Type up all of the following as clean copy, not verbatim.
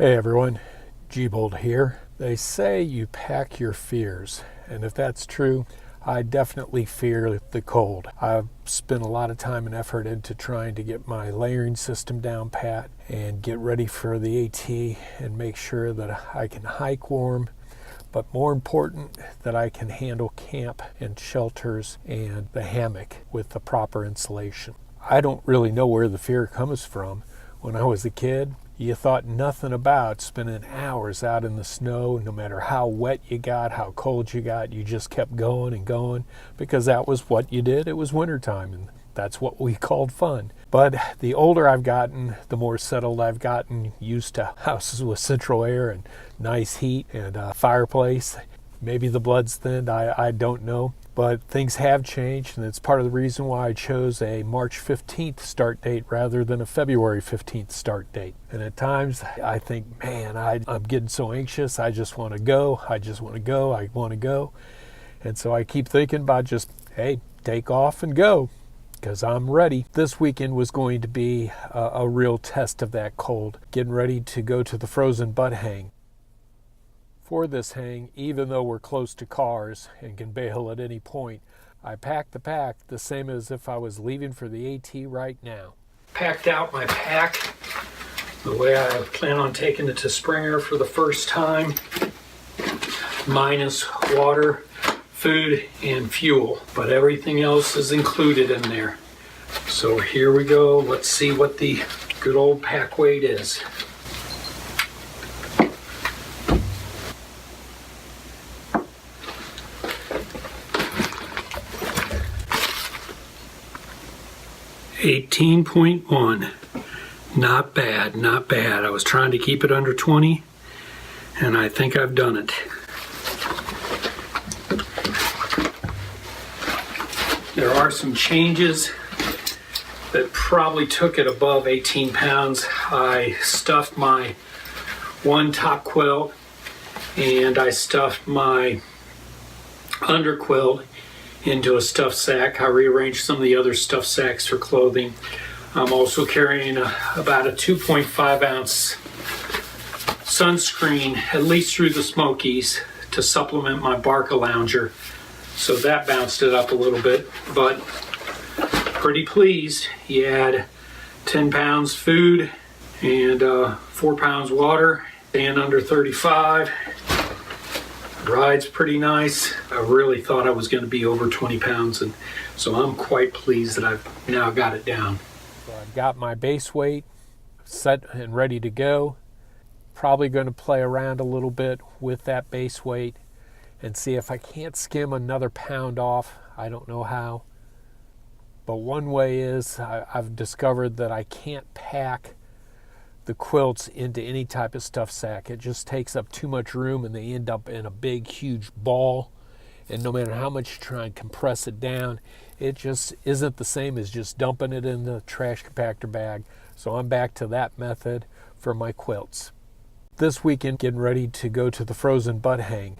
Hey everyone, G-Bold here. They say you pack your fears, and if that's true, I definitely fear the cold. I've spent a lot of time and effort into trying to get my layering system down pat and get ready for the AT and make sure that I can hike warm, but more important, that I can handle camp and shelters and the hammock with the proper insulation. I don't really know where the fear comes from. When I was a kid, you thought nothing about spending hours out in the snow. No matter how wet you got, how cold you got, you just kept going and going because that was what you did. It was wintertime, and that's what we called fun. But the older I've gotten, the more settled I've gotten, used to houses with central air and nice heat and a fireplace. Maybe the blood's thinned, I don't know. But things have changed, and it's part of the reason why I chose a March 15th start date rather than a February 15th start date. And at times I think, man, I'm getting so anxious. I just want to go. I want to go. And so I keep thinking about just, hey, take off and go, because I'm ready. This weekend was going to be a real test of that cold, getting ready to go to the Frozen Butt Hang. For this hang, even though we're close to cars and can bail at any point, I packed the pack the same as if I was leaving for the AT right now. Packed out my pack the way I plan on taking it to Springer for the first time, minus water, food, and fuel, but everything else is included in there. So here we go. Let's see what the good old pack weight is. $18.1. Not bad, not bad. I was trying to keep it under 20, and I think I've done it. There are some changes that probably took it above 18 pounds. I stuffed my one top quilt, and I stuffed my under quilt into a stuffed sack. I rearranged some of the other stuffed sacks for clothing. I'm also carrying about a 2.5 ounce sunscreen, at least through the Smokies, to supplement my Barca Lounger. So that bounced it up a little bit, but pretty pleased. You add 10 pounds food and 4 pounds water, and under 35. Ride's pretty nice. I really thought I was going to be over 20 pounds, and so I'm quite pleased that I've now got it down. So I've got my base weight set and ready to go. Probably going to play around a little bit with that base weight and see if I can't skim another pound off. I don't know how. But one way is I've discovered that I can't pack the quilts into any type of stuffed sack. It just takes up too much room, and they end up in a big, huge ball. And no matter how much you try and compress it down, it just isn't the same as just dumping it in the trash compactor bag. So I'm back to that method for my quilts. This weekend, getting ready to go to the Frozen Butt Hang.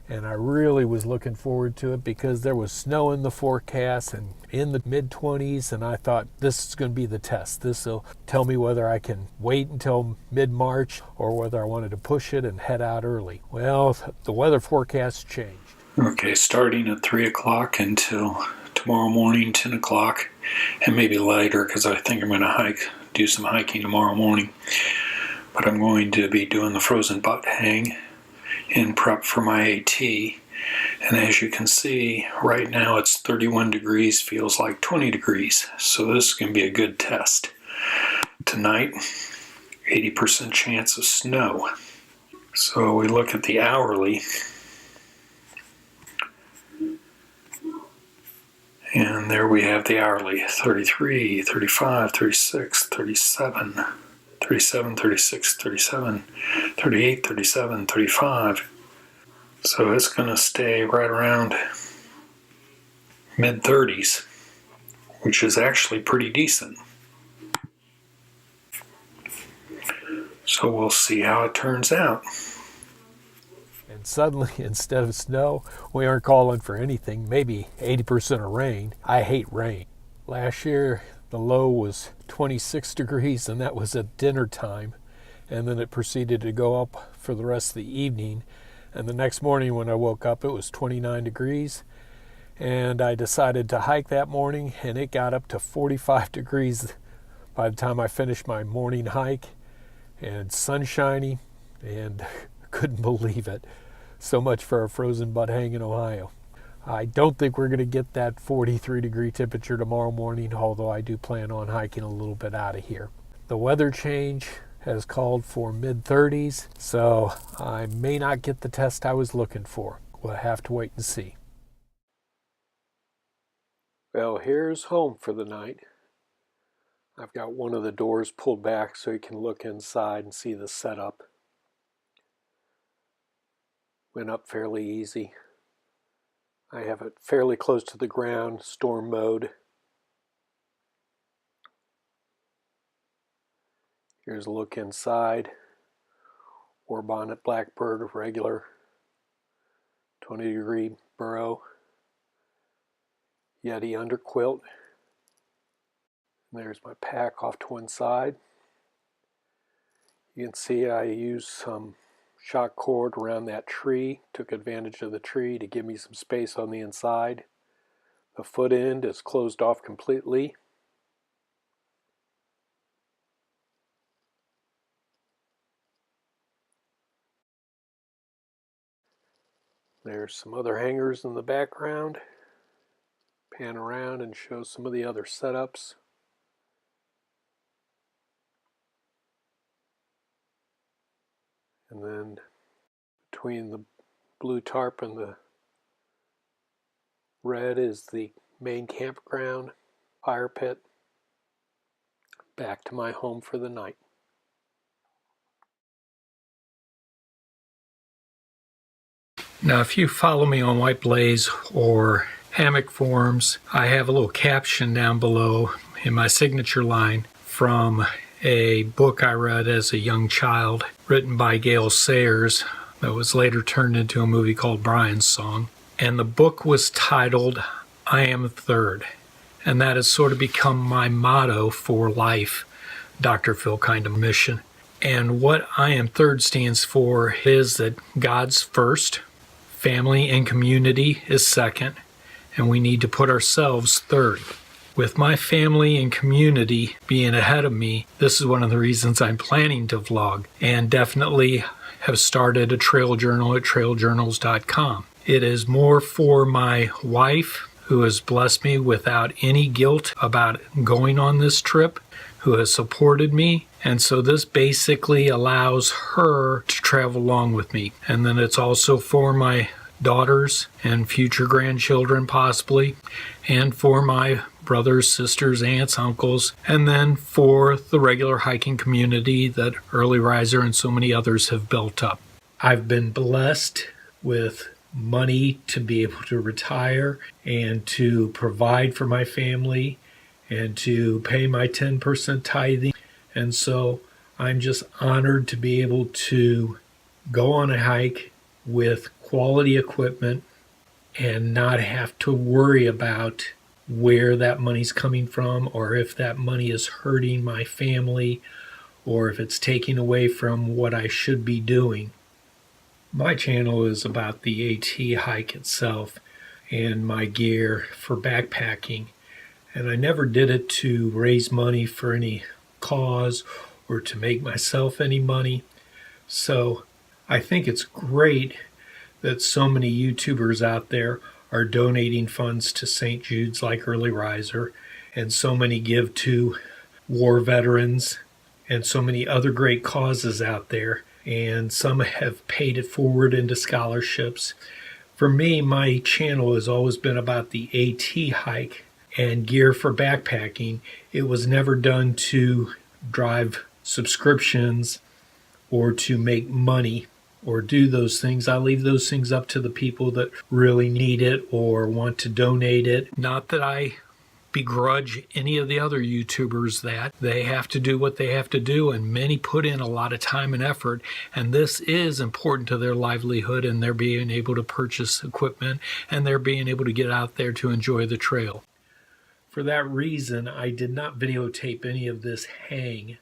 And I really was looking forward to it because there was snow in the forecast and in the mid-20s, and I thought this is going to be the test. This will tell me whether I can wait until mid-March or whether I wanted to push it and head out early. Well, the weather forecast changed. Okay, starting at 3 o'clock until tomorrow morning, 10 o'clock, and maybe later because I think I'm going to do some hiking tomorrow morning. But I'm going to be doing the Frozen Butt Hang in prep for my AT, and as you can see right now it's 31 degrees, feels like 20 degrees, so this is going to be a good test. Tonight, 80% chance of snow. So we look at the hourly, and there we have the hourly: 33, 35, 36, 37, 37, 36, 37, 38, 37, 35. So it's going to stay right around mid-30s, which is actually pretty decent. So we'll see how it turns out. And suddenly, instead of snow, we aren't calling for anything, maybe 80% of rain. I hate rain. Last year, the low was 26 degrees, and that was at dinner time. and then it proceeded to go up for the rest of the evening. And the next morning when I woke up, it was 29 degrees, and I decided to hike that morning, and it got up to 45 degrees by the time I finished my morning hike, and sunshiny, and couldn't believe it. So much for a frozen butt hang in Ohio. I don't think we're going to get that 43 degree temperature tomorrow morning, although I do plan on hiking a little bit out of here. The weather change has called for mid-30s, so I may not get the test I was looking for. We'll have to wait and see. Well, here's home for the night. I've got one of the doors pulled back so you can look inside and see the setup. Went up fairly easy. I have it fairly close to the ground, storm mode. Here's a look inside. War bonnet blackbird, regular 20-degree burrow. Yeti underquilt. And there's my pack off to one side. You can see I used some shock cord around that tree, took advantage of the tree to give me some space on the inside. The foot end is closed off completely. There's some other hangers in the background. Pan around and show some of the other setups. And then between the blue tarp and the red is the main campground, fire pit. Back to my home for the night. Now, if you follow me on White Blaze or Hammock Forums, I have a little caption down below in my signature line from a book I read as a young child, written by Gail Sayers, that was later turned into a movie called Brian's Song. And the book was titled, I Am Third. And that has sort of become my motto for life, Dr. Phil kind of mission. And what I Am Third stands for is that God's first, family and community is second, and we need to put ourselves third. With my family and community being ahead of me, this is one of the reasons I'm planning to vlog, and definitely have started a trail journal at trailjournals.com. It is more for my wife, who has blessed me without any guilt about going on this trip, who has supported me, and so this basically allows her to travel along with me. And then it's also for my daughters and future grandchildren possibly, and for my brothers, sisters, aunts, uncles, and then for the regular hiking community that Early Riser and so many others have built up. I've been blessed with money to be able to retire and to provide for my family and to pay my 10% tithing. And so I'm just honored to be able to go on a hike with quality equipment and not have to worry about where that money's coming from, or if that money is hurting my family, or if it's taking away from what I should be doing. My channel is about the AT hike itself and my gear for backpacking, and I never did it to raise money for any cause or to make myself any money. So I think it's great that so many YouTubers out there are donating funds to St. Jude's like Early Riser, and so many give to war veterans and so many other great causes out there, and some have paid it forward into scholarships. For me, my channel has always been about the AT hike and gear for backpacking. It was never done to drive subscriptions or to make money or do those things. I leave those things up to the people that really need it or want to donate it. Not that I begrudge any of the other YouTubers that. They have to do what they have to do, and many put in a lot of time and effort, and this is important to their livelihood and their being able to purchase equipment and their being able to get out there to enjoy the trail. For that reason, I did not videotape any of this hang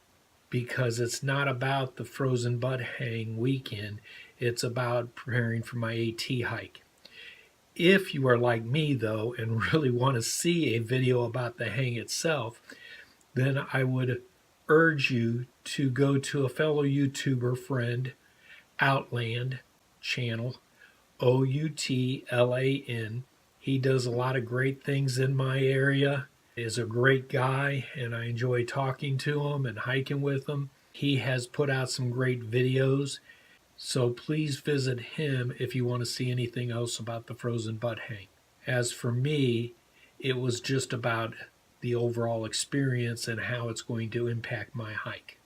because it's not about the frozen butt hang weekend. It's about preparing for my AT hike. If you are like me, though, and really want to see a video about the hang itself, then I would urge you to go to a fellow YouTuber friend, Outland channel, Outlan. He does a lot of great things in my area. Is a great guy, and I enjoy talking to him and hiking with him. He has put out some great videos, so please visit him if you want to see anything else about the frozen butt hang. As for me, it was just about the overall experience and how it's going to impact my hike.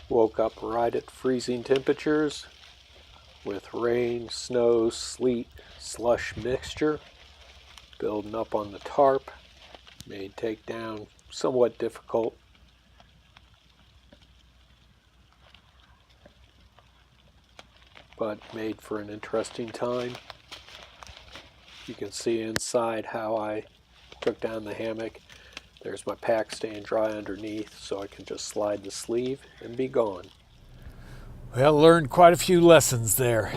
Woke up right at freezing temperatures with rain, snow, sleet, slush mixture building up on the tarp. Made takedown somewhat difficult. But made for an interesting time. You can see inside how I took down the hammock. There's my pack staying dry underneath, so I can just slide the sleeve and be gone. Well, learned quite a few lessons there.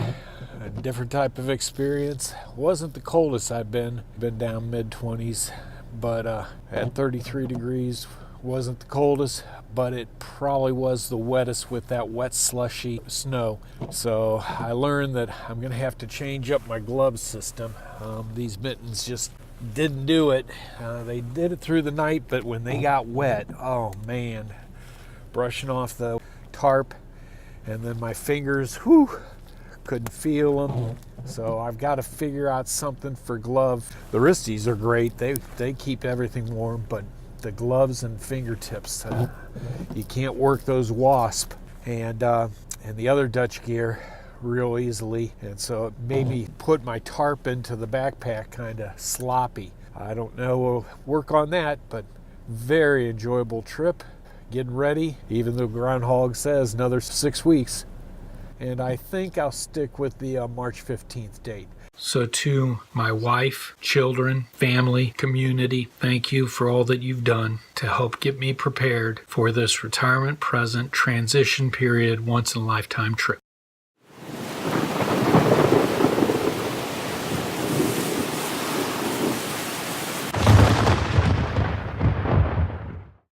A different type of experience. Wasn't the coldest I've been down mid-20s, but at 33 degrees wasn't the coldest, but it probably was the wettest with that wet slushy snow. So I learned that I'm gonna have to change up my glove system. These mittens just didn't do it. They did it through the night, but when they got wet, oh man, brushing off the tarp, and then my fingers, couldn't feel them. So I've got to figure out something for gloves. The wristies are great. They keep everything warm, but the gloves and fingertips, you can't work those wasp and the other Dutch gear real easily. And so it made me put my tarp into the backpack kind of sloppy. I don't know, we'll work on that, but very enjoyable trip. Getting ready, even though Groundhog says another 6 weeks. And I think I'll stick with the March 15th date. So to my wife, children, family, community, thank you for all that you've done to help get me prepared for this retirement present transition period once in a lifetime trip.